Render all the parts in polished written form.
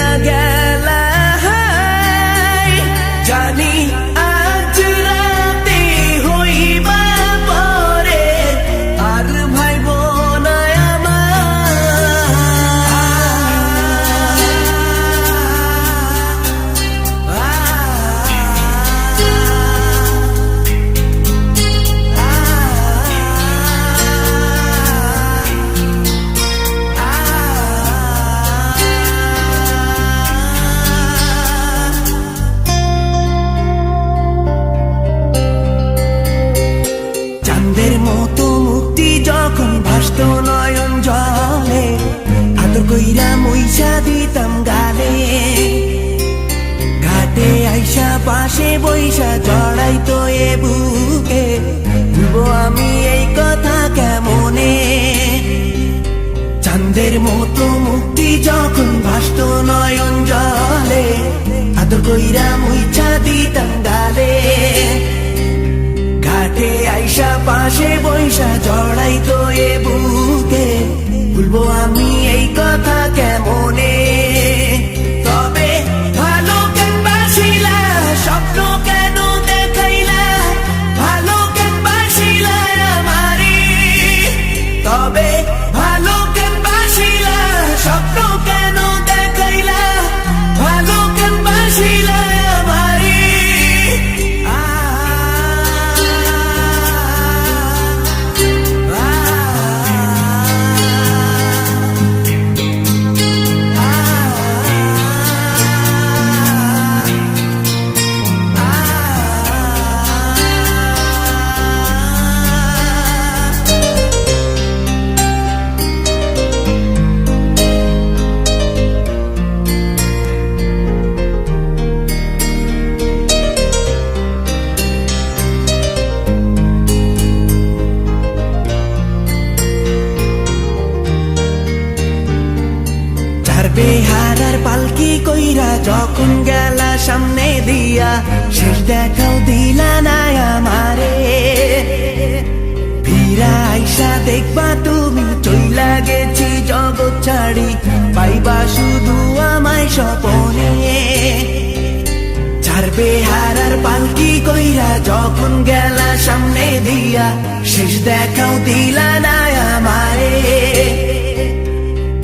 চইলা গেলা জানি আজ রাতে হইবা পরে আর ভাইব না চাঁদের মতো মুক্তি যখন ভাসত নয়ন জলে আদর কইরা মইসা দিতাম গালে ঘাটে আইসা পাশে বইসা জড়াইতো এ বুকে ভুলবো আমি এই কথা কেমনে চাঁদের মতো মুক্তি যখন ভাসত নয়ন জলে আদর কইরা মইসা দিতাম গালে ঘাটে আইসা পাশে বইসা জড়াইতো এ বুকে ভুলবো আমি এই কথা কেমনে তবে ভালো কেন বাসিলা স্বপ্ন কেন দেখাইলা ভালো কেন বাসিলা আমারে তবে ভালো কেন বাসিলা স্বপ্ন কেন দেখাইলা ভালো কেন বাসিলা আমারে বেহারার পালকি কইরা যখন গেলা সামনে দিয়া শেষ দেখাও দিলা না আমারে ফিরা আইসা দেখবা তুমি চইলা গেছি জগৎ ছাড়ি পাইবা শুধু আমায় স্বপনে চার বেহারার পালকি কইরা যখন গেলা সামনে দিয়া শেষ দেখাও দিলা না আমারে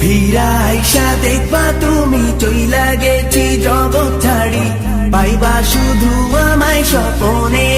ফিরা আইসা দেখবা তুমি চইলা গেছি জগৎ ছাড়ি পাইবা শুধু আমায় স্বপনে